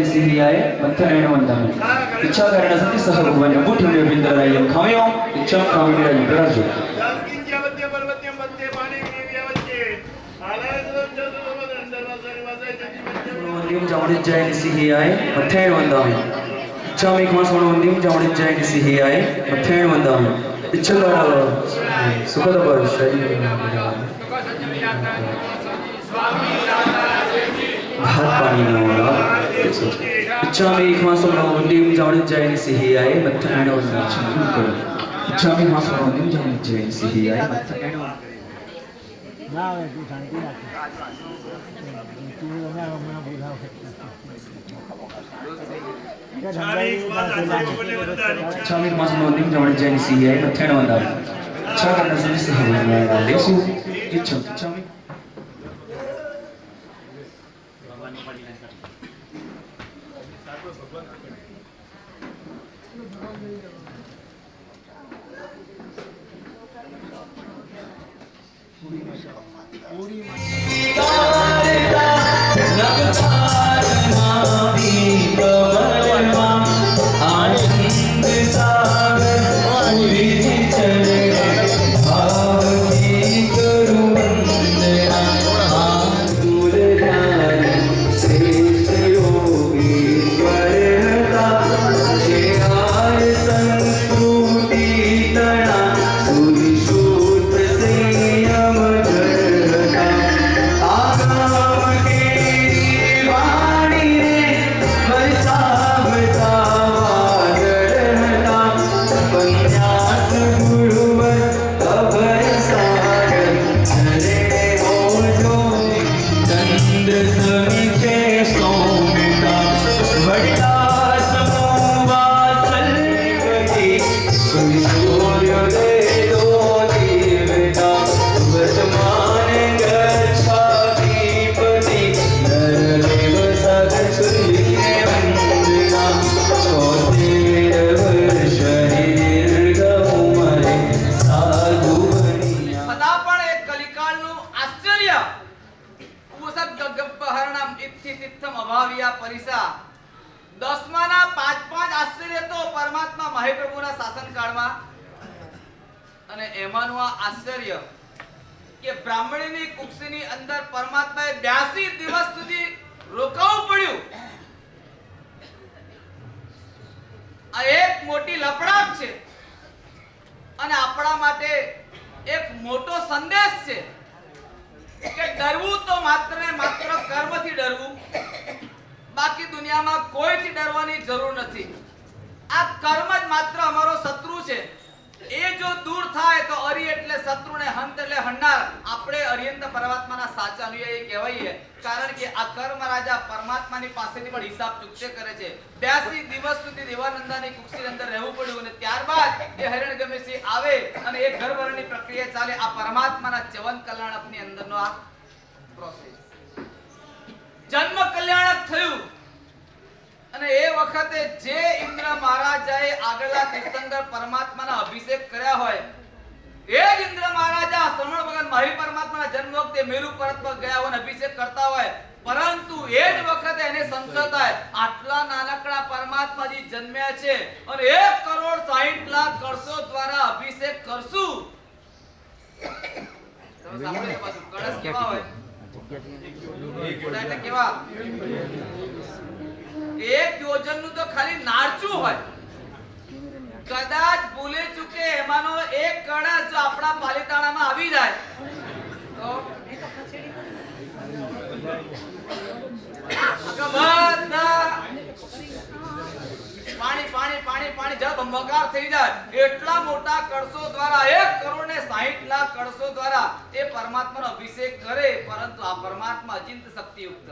सिहियाय मंथनेन वंदामि इच्छा करण सति सह भुवन मुठिमे बिंदरायं खामयो इच्छा कामिराय विराजो वंदिम जावणि जय सिहियाय मंथनेन वंदामि इच्छा मे खास वंदिम जावणि जय सिहियाय मंथनेन वंदामि इच्छा करण सुखद वर्ष हाथ पानी न होगा इच्छा में एक मास होना वंदे में जाने जाए सिही आए मत्था एंड और नाच करो इच्छा में मास होना वंदे में जाने जाए सिही आए मत्था एंड और ना वे तू शांति रख तू ना मैं बोला इच्छा में मास होना वंदे में जाने जाए सिही आए मत्था एंड और नाच इच्छा करने से सिही आए लेसु इच्छा में जन्म कल्याणक थયું અને એ વખતે જે ઇન્દ્ર મહારાજાએ આગળના તીર્થંકર પરમાત્માના અભિષેક કર્યા હોય એ જ ઇન્દ્ર મહારાજા શ્રવણ ભગવાન મહી પરમાત્માના જન્મ વખતે મેરુ પર્વત પર ગયા હોય અભિષેક કરતા હોય પરંતુ એ જ વખતે એને સંશય થાય આટલા નાનકડા પરમાત્માજી જન્મ્યા છે અને 1 કરોડ 60 લાખ કળશો દ્વારા અભિષેક કરશું તમે સાંભળ્યું પાછું કળશ કેવા હોય એટલે કેવા એક યોજન નું તો ખાલી નારચું હોય કદાચ ભૂલે ચૂકે એમાંનો એક કળશ જો આપણા પાલિતાણામાં આવી જાય તો બધા પાણી પાણી પાણી પાણી જળ બંબાકાર થઈ જાય એટલા મોટા કળશો દ્વારા 1 કરોડ ને 60 લાખ કળશો દ્વારા એ પરમાત્માનો અભિષેક કરે, પરંતુ આ પરમાત્મા અચિંત શક્તિયુક્ત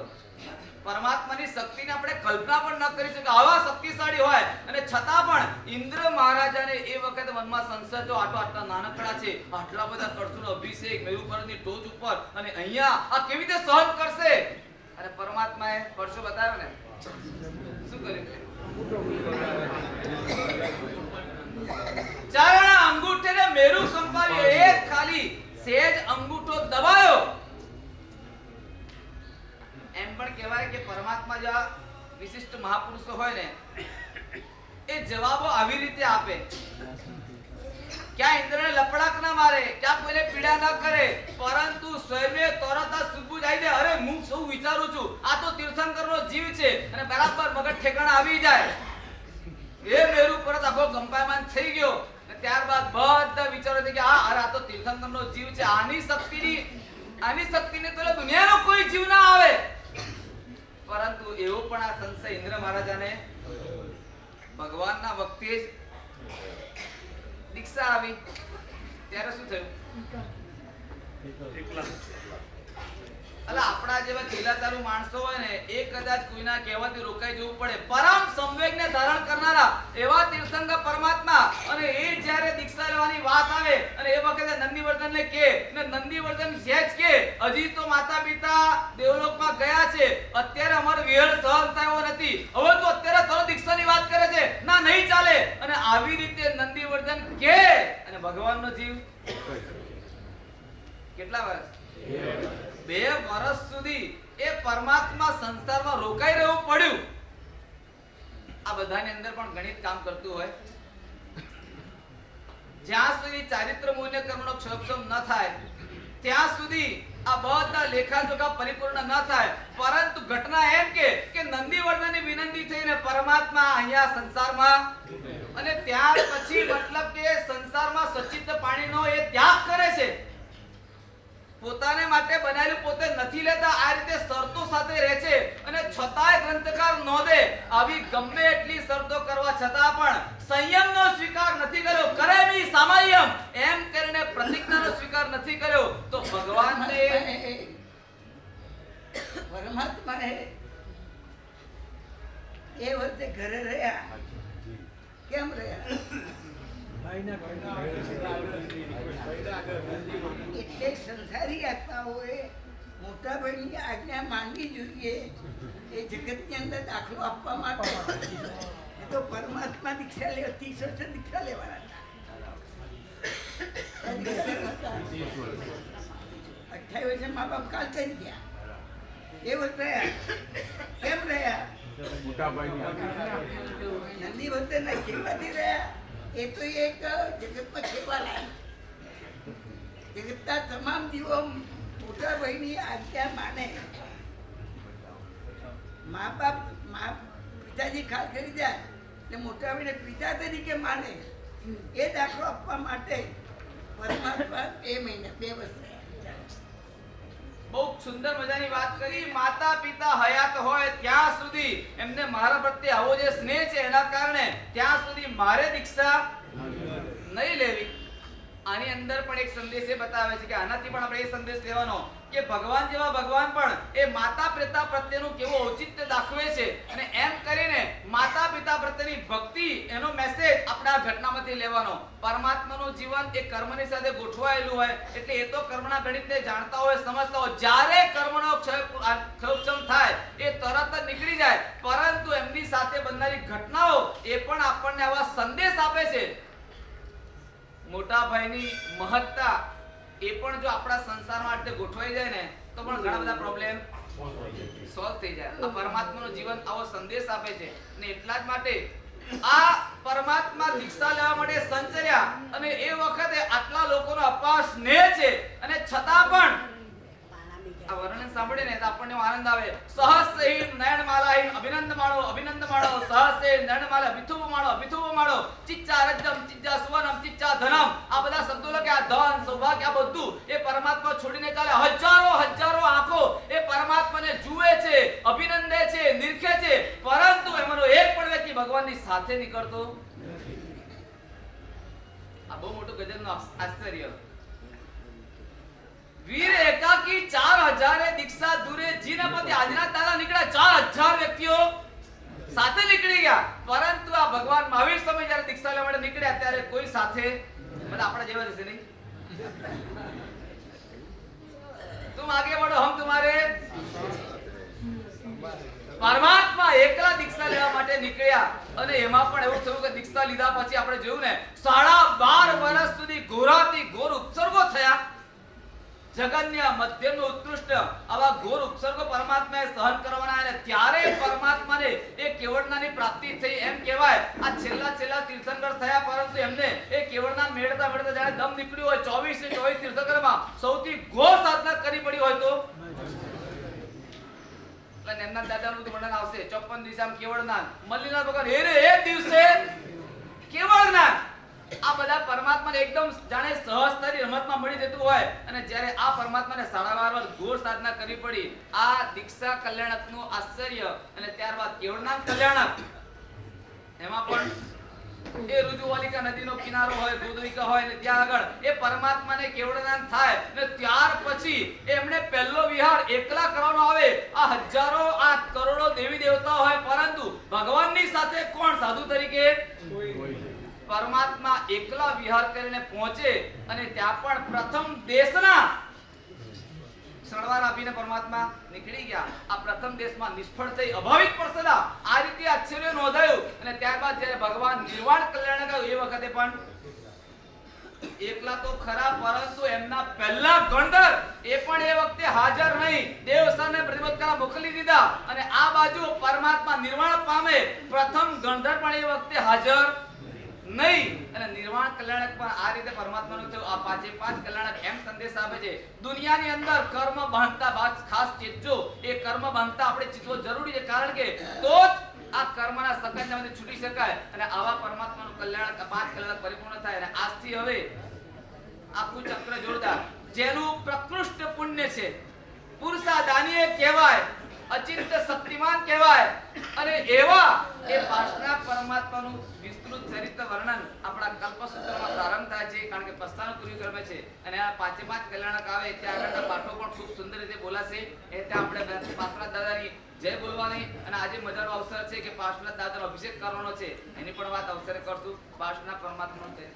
પરમાત્માની શક્તિને આપણે કલ્પના પણ ન કરી શકીએ, આવા શક્તિશાળી હોય અને છતાં પણ ઇન્દ્ર મહારાજાને એ વખતે મનમાં સંશય તો આટલા નાનકડા છે, આટલા બધા કળશોનો અભિષેક મેરુ પર્વતની ટોચ ઉપર, અને અહીંયા આ કેવી રીતે સહન કરશે? અને પરમાત્માએ કળશો બતાવ્યો ને શું કર્યું? ચારણા અંગૂઠેને મેરુ કંપાવ્યો, એક ખાલી સેજ અંગૂઠો દબાયો. એમ પણ કહેવાય કે પરમાત્મા જેવા વિશિષ્ટ મહાપુરુષો હોય ને એ જવાબો આવી રીતે આપે, ક્યાં ઇન્દ્રને લપડાક ના મારે, ક્યાં કોઈને પીડા ન કરે, પરંતુ સ્વયં તરત જ સુબુજ આવી જાય. અરે હું શું વિચારું છું, આ તો તીર્થંકરનો જીવ છે, અને બરાબર મગજ ઠેકાણા આવી જાય. એ મેરુ પર્વત આખો કંપાયમાન થઈ ગયો, અને ત્યારબાદ બધા વિચારો છે કે આ તો તીર્થંકરનો જીવ છે, આની શક્તિને તો દુનિયાનો કોઈ જીવ ના આવે. પરંતુ એવો પણ આ સંશય ઇન્દ્ર મહારાજાને ભગવાનના વખતે જ દીક્ષા આવી ત્યારે શું થયું? આપણા જેવા ચીલાચાલુ માણસો હોય ને એ કદાચ કોઈના કહેવાથી રોકાઈ જવું પડે, પરમ સંવેગને ધારણ કરનારા એવા તીર્થંકર પરમાત્મા, અને એ જ્યારે દીક્ષા લેવાની વાત આવે અને એ વખતે નંદીવર્ધનને કહે, ને નંદીવર્ધન સહેજ કે હજી તો માતા પિતા દેવલોકમાં ગયા છે, અત્યારે અમારો વિહળ સહન થયો નથી, હવે તો અત્યારે તરત દીક્ષાની વાત કરે છે, ના નહીં ચાલે. અને આવી રીતે નંદીવર્ધન કે, અને ભગવાનનો જીવ કેટલા વર્ષ? 2 વર્ષ સુધી એ પરમાત્મા સંસારમાં રોકાઈ રહેવું પડ્યું. આ બધાની અંદર પણ ગણિત કામ કરતું હોય. જ્યાં સુધી ચારિત્ર મૂલ્ય કર્મનો ક્ષોભ ન થાય ત્યાં સુધી આ બધા લેખાજોખા પરિપૂર્ણ ન થાય. પરંતુ ઘટના એમ કે નંદીવર્ધનની વિનંતી થઈને પરમાત્મા અહીંયા સંસારમાં, અને ત્યાર પછી મતલબ કે સંસારમાં સચિત પાણીનો એ ત્યાગ કરે છે, પોતાને માટે બનાવેલું પોતે નથી લેતા, આ રીતે શરતો સાથે રહે છે. અને છતાંય ગ્રંથકાર નોંધે આવી ગમે એટલી શરતો કરવા છતાં પણ સંયમનો સ્વીકાર નથી કર્યો, કરેમી સામયમ એમ કરીને પ્રતિજ્ઞાનો સ્વીકાર નથી કર્યો. તો ભગવાનને પરમાત્માએ એ વખતે ઘરે રહ્યા, કેમ રહ્યા? એટલે સંસારી આત્માઓએ મોટા ભાઈની આજ્ઞા માનવી જોઈએ એ જગતની અંદર દાખલો આપવા માટે. એ તો પરમાત્મા દીક્ષા લે 30 વર્ષ દીક્ષા લેવાના હતા. 28 વર્ષે મા બાપ કાલ કરી ગયા, એ વખત રહ્યા. કેમ રહ્યા? નંદી વર્ધનના સેવાથી રહ્યા. એ તો એક જગતમાં સેવા લાયક, જગતના તમામ જીવો મોટા ભાઈની આજ્ઞા માને. મા બાપ પિતાજી ખાલ કરી જાય એટલે મોટા ભાઈને પિતા તરીકે માને, એ દાખલો આપવા માટે પરમાત્મા 2 મહિના 2 વર્ષ બહુ સુંદર મજાની વાત કરી. માતા પિતા હયાત હોય ત્યાં સુધી એમને મારા પ્રત્યે આવો જે સ્નેહ છે એના કારણે ત્યાં સુધી મારે દીક્ષા નહીં લેવી. આની અંદર પણ એક સંદેશ એ બતાવે છે કે આનાથી પણ આપણે એ સંદેશ લેવાનો કે ભગવાન જેવા ભગવાન પણ એ માતા પિતા પ્રત્યેનું કેવું ઔચિત્ય દાખવે છે, અને એમ કરીને માતા પિતા પ્રત્યેની ભક્તિ એનો મેસેજ આપણે આ ઘટનામાંથી લેવાનો. પરમાત્માનું જીવન એ કર્મની સાથે ગોઠવાયેલું હોય એટલે એ તો કર્મના ગણિતને જાણતા હોય, સમજતા હોય. જ્યારે કર્મનો ક્ષોભ થાય એ તરત જ નીકળી જાય, પરંતુ એમની સાથે બનનારી ઘટનાઓ એ પણ આપણને આવા સંદેશ આપે છે. મોટા ભાઈની મહત્તા એ પણ જો આપણા સંસારમાં રીતે ગોઠવાઈ જાય ને તો પણ ઘણા બધા પ્રોબ્લેમ સોલ્વ થઈ જાય. આ પરમાત્માનું જીવન આવો સંદેશ આપે છે, અને એટલા જ માટે આ પરમાત્મા દીક્ષા લેવા માટે સંચર્યા, અને એ વખતે આટલા લોકોનો અપાર સ્નેહ છે, અને છતાં પણ આ વર્ણન સાંભળીને તો આપણને આનંદ આવે. સહસ્રહીન નયનમાલાહીન અભિનંદ માણો સહસ્રહીન નયનમાલા અભિથુવ માણો ચિચ્ચા રજ્જમ ચિચ્ચા સુવનમ ચિચ્ચા ધનમ. આ બધા શબ્દો લખ્યા, ધન સૌભાગ્ય આ બધું એ પરમાત્મા છોડીને ચાલે. હજારો આંખો એ પરમાત્માને જુએ છે, અભિનંદે છે, નિરખે છે, પરંતુ એમાંનો એક પણ વ્યક્તિ ભગવાનની સાથે નીકળતો આ બહુ મોટું ગજબનું આશ્ચર્ય. વીર એકાકી 4000 દીક્ષા દૂરે જીના પતિ આજના તારા નીકળ્યા 4000 વ્યક્તિઓ સાથે નીકળી ગયા, પરંતુ આ ભગવાન મહાવીર સ્વામી જ્યારે દીક્ષા લેવા માટે નીકળ્યા ત્યારે કોઈ સાથે મને આપણા જેવા રહેશે નહીં. तुम आगे बढ़ो हम तुम्हारे. પરમાત્મા એકલા દીક્ષા લેવા માટે નીકળ્યા અને એમાં પણ એવું થયું કે દીક્ષા લીધા પછી આપણે જોયું ને 12.5 વર્ષ સુધી ઘોરાથી ઘોર ઉપસર્ગો થયા. જગન્ય મધ્યમનો ઉત્કૃષ્ટ આવા ઘોર ઉપસર્ગો પરમાત્માએ સહન કરવાના અને ત્યારે પરમાત્માને એ કેવળનાની પ્રાપ્તિ થઈ એમ કહેવાય. આ છેલ્લા તીર્થંકર થયા, પરંતુ એમને એ કેવળના મેળતા જ્યારે દમ નીકળ્યો હોય 24 તીર્થંકરમાં સૌથી ઘોર સાધના કરી પડી હોય તો એટલે એમના દાદાનું વર્ણન આવશે 54 દિશામાં કેવળનાથ મલ્લીનાથ ભગવાન એ દિવસે કેવળનાથ આ બધા પરમાત્માને એકદમ જાણે સહજતાની રમતમાં મળી જતું હોય અને જ્યારે આ પરમાત્માને 12.5 વર્ષ ઘોર સાધના કરવી પડી. આ દીક્ષા કલ્યાણકનું આશ્ચર્ય અને ત્યારબાદ કેવળનાથ કલ્યાણક એમાં પણ એ રુજુવાલિકા નદીનો કિનારો હોય, ગોદવિકા હોય ને ત્યાં આગળ એ પરમાત્માને કેવળનાથ થાય ને ત્યાર પછી એમણે પહેલો વિહાર એકલા કરવાનો આવે. આ હજારો આ કરોડો દેવી દેવતા હોય, પરંતુ ભગવાનની સાથે કોણ સાધુ તરીકે પરમાત્મા એકલા વિહાર કરીને પહોંચે અને ત્યાં પણ પ્રથમ દેશના સણવાર આપીને પરમાત્મા નીકળી ગયા. આ પ્રથમ દેશમાં નિષ્ફળ થઈ અભાવિક પડસલા આ રીતે આશ્ચર્ય નોંધાયું અને ત્યારબાદ જ્યારે ભગવાન નિર્વાણ કલ્યાણ ગયું એ વખતે પણ એકલા તો ખરા, પરંતુ એમના પહેલા ગણધર એ પણ એ વખતે હાજર નહીં. દેવસ્થાનને પ્રતિબદ્ધ કરવા મોકલી દીધા અને આ બાજુ પરમાત્મા નિર્વાણ પામે, પ્રથમ ગણધર પણ એ વખતે હાજર નહીં. અને નિર્વાણ કલ્યાણક પણ આ રીતે પરમાત્માનું થયું. આ પાંચે પાંચ કલ્યાણક એમ સંદેશ આપે છે દુનિયાની અંદર કર્મ બાંધતા બાદ ખાસ ચેતજો. એ કર્મ બાંધતા આપણે ચીતવો જરૂરી છે, કારણ કે તો જ આ કર્મના સંકંજામાંથી છૂટી શકાય અને આવા પરમાત્માનું કલ્યાણક પાંચ કલ્યાણક પરિપૂર્ણ થાય. અને આજથી હવે આખું ચક્ર જોરદાર જેનું પ્રકૃષ્ટ પુણ્ય છે, પુરુષા દાનીય કહેવાય, અચિંત શક્તિમાન કહેવાય અને એવા એ પાસના પરમાત્માનું વિસ્તૃત ચરિત્ર વર્ણન આપણા કલ્પસૂત્રમાં પ્રારંભ થાય છે, કારણ કે પસ્તાનું પૂર્વ કર્મ છે અને આ પાંચે પાંચ કલ્યાણક આવે ત્યાં આગળના પાઠો પણ ખૂબ સુંદર રીતે બોલાશે. એ ત્યાં આપણે પાસના દાદાની જય બોલવાની અને આજે મજાનો અવસર છે કે પાસના દાદાનો અભિષેક કરવાનો છે, એની પણ વાત અવસરે કરશું. પાસના પરમાત્માનો જય.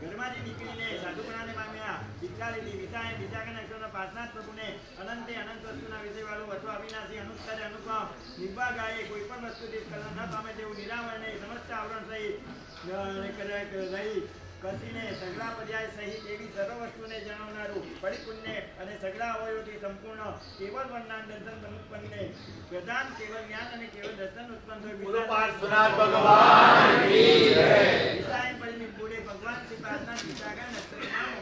ઘરમાંથી નીકળીને સાધુપણાને પામ્યા, દીક્ષા લીધી. વિસાયણ વિશાખા નક્ષત્રના પાસનાથ પ્રભુને અનંતે અનંત વસ્તુના વિષય વાળું અથવા અવિનાશી અનુષ્કારે અનુપમ નિર્ભાગાએ કોઈ પણ વસ્તુથી કલન ન પામે તેવું નિરાવરણે સમસ્ત આવરણ સહિત રહી કસીને સગળા પર્યાય સહિત એવી સર્વ વસ્તુને જણાવનારું પરિપૂર્ણ અને સગળા અવયવોથી સંપૂર્ણ કેવળ વર્ણન દર્શન સમુત્પન્ને પ્રધાન કેવળ જ્ઞાન અને કેવળ દર્શન ઉત્પન્ન ભગવાન શ્રી પ્રાર્થના વિશાખા નક્ષત્રમાં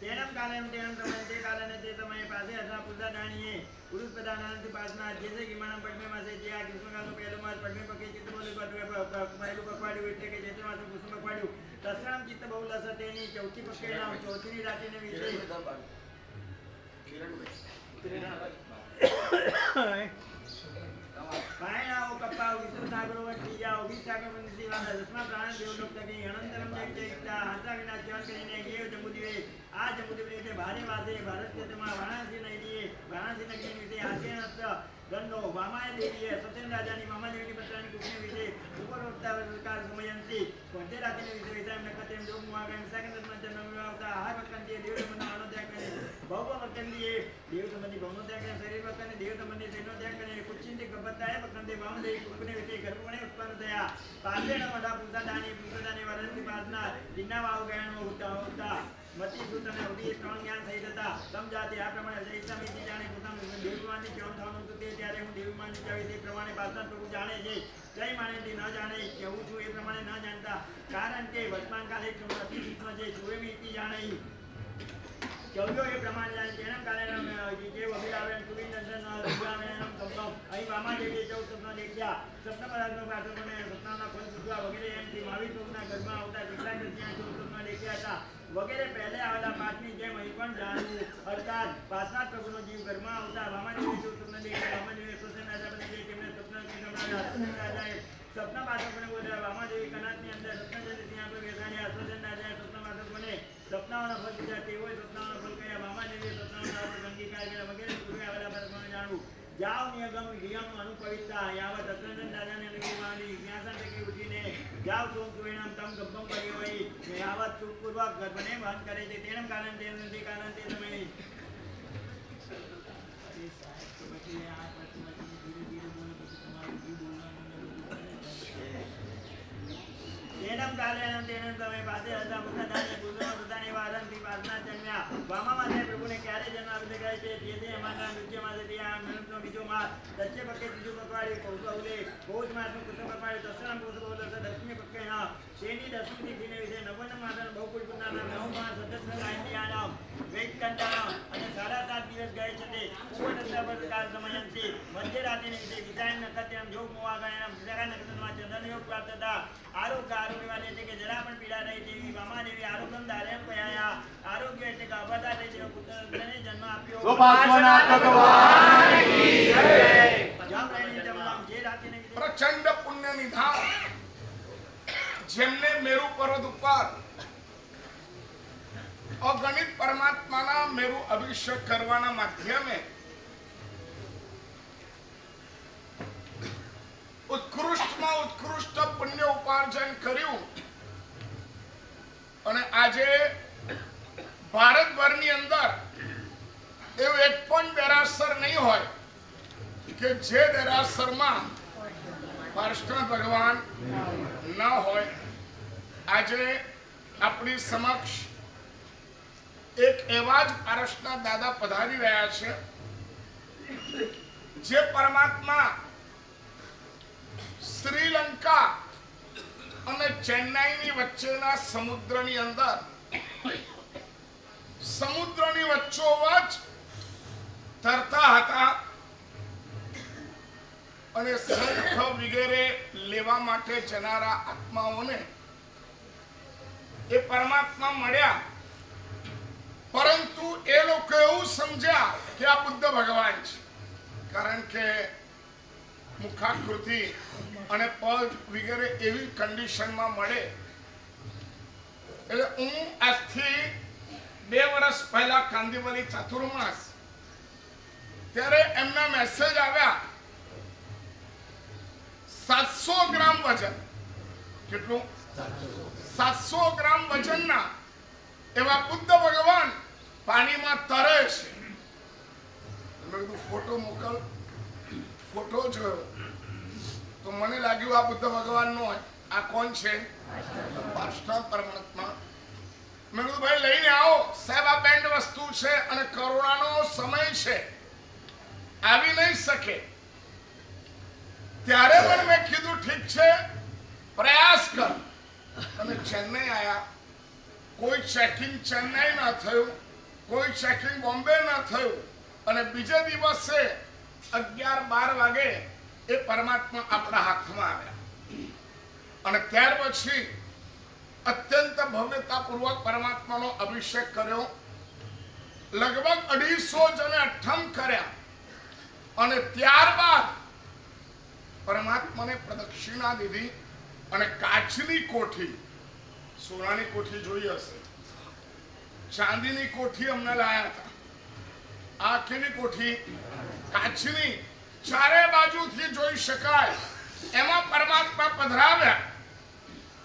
તેનમ કાલેમ તેનમ સમય તે કાલને તે સમયે પાસે અસા પૂજા દાણીએ પુરુષ પ્રધાનાંતિ પાસના જેસે કિમાણમ પડમે માસે જે આ ગ્રીષ્મકાળનો પહેલો માસ પડમે પકે ચિત્ત બોલે પહેલું પકવાડ્યું એટલે કે જેતે માસે કુસુમ પકવાડ્યું તસરામ ચિત્ત બહુલ અસ તેની ચૌથી પકડેના ચોથીની રાતીને વિશે પાયણાઓ કપાવ વિષ્ણુ સાગરો વટી જાઓ 20 સાગર બંધી વાંધા દસમા પ્રાણ દેવલોક તકે અનંતરમ જયતા હાંસા વિના જીવન કરીને ગેવ જંબુદીવે આ જંબુદીવે એટલે ભારે વાસે ભારત ક્ષેત્રમાં વારાણસી નગરીએ વારાણસી નગરી વિશે આશયનસ્ત દંડો વામાય દેવીએ સત્યન રાજાની મામા દેવીની પત્રાની કુકની વિશે ઉપરોક્તા વિકાર સમયંતી કોંતે રાતીને વિશે વિષય નકતેમ જોગ મુઆગમ સાકંદમાં જન્મ આવતા આહાર વખતે દેવ સંબંધનો અનુત્યાગ કરે ભવ વખતે દેવ સંબંધી ભવનો ત્યાગ કરે શરીર વખતે દેવ સંબંધી શરીરનો ત્યાગ કરે કુચિંતી ગબતાય વખતે વામદે કુકને વિશે ગર્ભવણે ઉત્પન્ન થયા પાસેના મડા પૂજા દાની વરણની પાસના દિના વાવ ગયાનો હોતા મતી સૂત અને ઉડી ત્રણ જ્ઞાન થઈ જતા તમ જાતે આ પ્રમાણે જય સમિતિ જાણે પોતાનું દેવમાનની કેવું થવાનું હતું તે ત્યારે હું દેવમાનની ચાવી તે પ્રમાણે પાછા પ્રભુ જાણે છે જય માને તે ન જાણે કેવું છું એ પ્રમાણે ન જાણતા કારણ કે વર્તમાન કાલે અતિ સૂક્ષ્મ છે જોવે બી જાણે ચૌદો એ પ્રમાણે જાણે તેના કારણે જે વગેરે આવે કુબી નંદન રૂપાવે એમ તમ અહીં મામા જે ચૌદ સપના દેખ્યા સપના પદાર્થનો પાછળ મને સપનાના ફળ સુધવા વગેરે એમથી માવી ચોકના ઘરમાં આવતા કેટલાક ત્યાં ચૌદ સપના દેખ્યા હતા વગેરે પહેલે આવેલા પાંચની જેમ અહીં પણ જાણવું અર્થાત પાછના પ્રભુનો જીવ ઘરમાં આવતા મામાજી ચૌદ સપના દેખ્યા મામાજી સોસન રાજા બની ગઈ તેમને સપના કે રાજાએ સપના પાછળ પણ બોલ્યા મામાજી કનાતની અંદર સપના જઈને ત્યાં પર બેસાડ્યા સોસન રાજાએ સપના પાછળ કોને સપનાઓના ફળ દીધા તેઓએ સપનાઓના ફળ કયા મામાજીએ સપનાઓના ફળ અંગીકાર કર્યા વગેરે પૂર્વે આવેલા પર જાણવું જાઓ નિયગમ નિયમ અનુપવિત્તા યાવત દત્તનંદન દાદાને લગીવાની જ્ઞાસન ટકી ઉઠીને જાઓ સોમ સુવેણમ તમ ગબ્બમ કર્યો હોય યાવત સુખપૂર્વક ગર્ભને બંધ કરે છે તેના કારણે તે નથી કારણ તે સમયે પછી આ ધીરે ધીરે બોલો પછી તમારું જીવ બોલવાનું તેનમ કાલે તેનમ તમે પાસે હતા મુખદાને ગુરુના પોતાની વારંથી પ્રાર્થના જન્મ્યા વામા માતે પ્રભુને ક્યારે જન્મ આપી શકાય છે જે અમારા નૃત્યમાં ત્યાં મેળવનો બીજો માસ દચ્ચે પક્કે ત્રીજું પકવાડી પૌષવલે પૌષ માસનું કૃષ્ણ પકવાડી દસરા પૌષ બોલ દસમી પક્કે હા શેની દસમી દિને વિશે નવન માસના બહુકુળ પુનાના નવ માસ સદસ્ય ગાયત્યાનામ વેદકંઠાનામ અને 7.5 દિવસ ગયે છે તે પૂર્ણ કાળ સમયંતી મધ્યરાત્રિને વિશે વિધાન નક્ષત્રમ જોગ મોવા ગાયનામ વિધાન નક્ષત્રમાં ચંદ્રનો યોગ પ્રાપ્ત હતા આરોગ્ય આરોગ્યવાળી એટલે કે જરા પણ પીડા રહી તેવી વામાદેવી આરોગ્યમ ધારેમ કયા આરોગ્ય એટલે કે અવતા તે જેવો પુત્રને જન્મ આપ્યો સુભાષના ભગવાન કી જય જામ રહેણી જમલામ જે રાત્રિને પ્રચંડ પુણ્ય નિધાન જેમને મેરુ પર્વત ઉપર અગણિત પરમાત્માના મેરુ અભિષેક કરવાના માધ્યમે ઉત્કૃષ્ટમાં ઉત્કૃષ્ટ પુણ્ય ઉપાર્જન કર્યું અને આજે ભારતભરની અંદર એવું એક પણ દેરાસર નહીં હોય કે જે દેરાસરમાં કૃષ્ણ ભગવાન ન હોય. આજે આપણી સમક્ષ એક એવા જ પારસના દાદા પધારી રહ્યા છે જે પરમાત્મા શ્રીલંકા અને ચેન્નાઈની વચ્ચેના સમુદ્રની અંદર સમુદ્રની વચ્ચોવચ તરતા હતા અને શંખ વગેરે લેવા માટે જનારા આત્માઓને એ પરમાત્મા મળ્યા, પરંતુ એ લોકો એવું સમજ્યા કે આ બુદ્ધ ભગવાન છે, કારણ કે મુખાકૃતિ અને પગ વગેરે એવી કન્ડિશનમાં મળે. એટલે હું આજથી 2 વર્ષ પહેલા કાંદીવલી ચાતુર્માસ ત્યારે એમના મેસેજ આવ્યા 700 ગ્રામ વજન, કેટલું 700 ગ્રામ વજનના એવા બુદ્ધ ભગવાન પાણીમાં તરે છે. મેં કીધું ફોટો મોકલ. ફોટો જોયો તો મને લાગ્યું આ બુદ્ધ ભગવાન નો હોય. આ કોણ છે? કૃષ્ણ પરમાત્મા. મેં કીધું ભાઈ લઈને આવો સાહેબ, આ બેન્ડ વસ્તુ છે અને કરોનાનો સમય છે, આવી નહીં શકે. ત્યારે પણ મેં કીધું ઠીક છે પ્રયાસ કર. અને ચેન્નઈ આયા, કોઈ ચેકિંગ ચેન્નઈ ના થયું, કોઈ ચેકિંગ બોમ્બે ના થયું, અને બીજે દિવસે 11-12 વાગે એ પરમાત્મા આપણા હાથમાં આવ્યા. અને ત્યાર પછી અત્યંત ભવ્યતાપૂર્વક પરમાત્માનો અભિષેક કર્યો. લગભગ 250 જણે અઠ્ઠમ કર્યા અને ત્યારબાદ પરમાત્માને પ્રદક્ષિણા દીધી અને કાચની કોઠી, સોનાની કોઠી જોઈ હશે, ચાંદીની કોઠી અમને લાયા હતા. આ કેવી કોઠી? કાચની, ચારે બાજુથી જોઈ શકાય એમાં પરમાત્મા પધરાવ્યા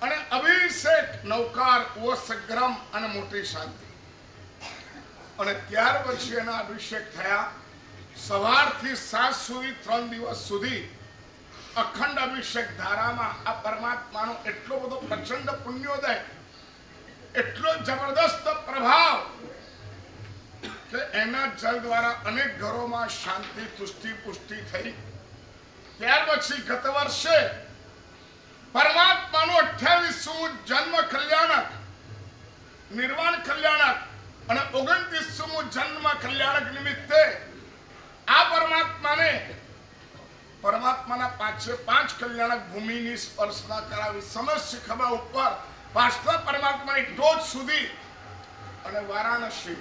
અને અભિષેક, નૌકાર, ઓસગ્રમ અને મોટી શાંતિ. અને ત્યાર પછી એના અભિષેક થયા. સવારથી સાંજ સુધી 3 દિવસ સુધી અખંડ અભિષેક ધારામાં આ પરમાત્માનો એટલો બધો પ્રચંડ પુણ્યોદય, એટલો જબરદસ્ત પ્રભાવ જલ દ્વારા અનેક ઘરોમાં શાંતિ તુષ્ટિ પુષ્ટિ થઈ. ત્યાર પછી ગત વર્ષે પરમાત્માનું 28મું જન્મ કલ્યાણક, નિર્વાણ કલ્યાણક અને 29મું જન્મ કલ્યાણક નિમિત્તે આ પરમાત્માના પાંચે પાંચ કલ્યાણક ભૂમિની સ્પર્શના કરાવી. સમસ્ત ખભા ઉપર પાછલા પરમાત્માની ટોચ સુધી અને વારાણસી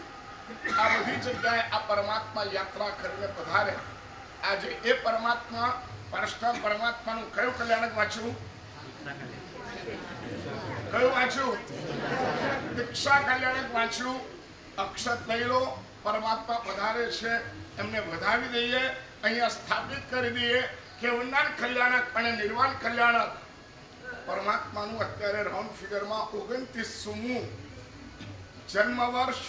આ બધી જગ્યાએ આ પરમાત્મા યાત્રા કરીને પધારે. આજે એ પરમાત્મા પાછલા પરમાત્માનું કયું કલ્યાણક વાંચ્યું? કયું વાંચ્યું? દીક્ષા કલ્યાણક વાંચ્યું. અક્ષત લઈ લો. પરમાત્મા પધારે છે, એમને વધાવી દઈએ, અહીંયા સ્થાપિત કરી દઈએ કે ઉન્નાન કલ્યાણક અને નિર્વાણ કલ્યાણક પરમાત્માનું અત્યારે રાઉન્ડ ફિગરમાં 29મું જન્મ વર્ષ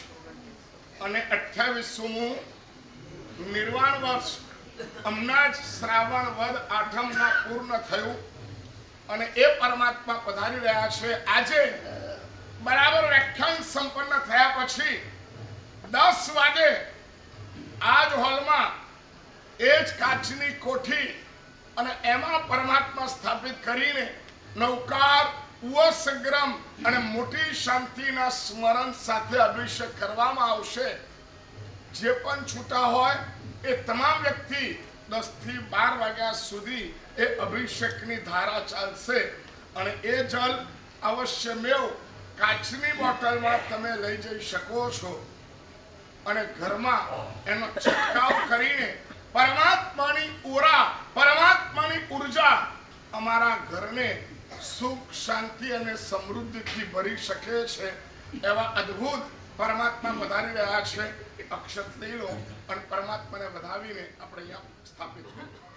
અને 28મું નિર્વાણ વર્ષ હમણાં જ શ્રાવણ વદ આઠમમાં પૂર્ણ થયું અને એ પરમાત્મા પધારી રહ્યા છે. આજે બરાબર વ્યાખ્યાન સંપન્ન થયા પછી 10 વાગે આ જ હોલમાં એ જ કાચની કોઠી અને એમાં પરમાત્મા સ્થાપિત કરીને નૌકાર, ઉવસગ્રમ અને મોટી શાંતિના સ્મરણ સાથે અભિષેક કરવામાં આવશે. જે પણ છૂટા હોય એ તમામ વ્યક્તિ 10 થી 12 વાગ્યા સુધી એ અભિષેકની ધારા ચાલશે અને એ જલ અવશ્યમેવ કાચની બોટલમાં તમે લઈ જઈ શકો છો અને ઘરમાં એનો છંટકાવ કરીને પરમાત્માની ઓરા, પરમાત્માની ઉર્જા અમારા ઘરને સુખ, શાંતિ અને સમૃદ્ધિથી ભરી શકે છે. એવા અદ્ભુત પરમાત્મા વધારી રહ્યા છે. અક્ષત લઈ લો અને પરમાત્માને વધાવીને આપણે અહીંયા સ્થાપિત કરીએ.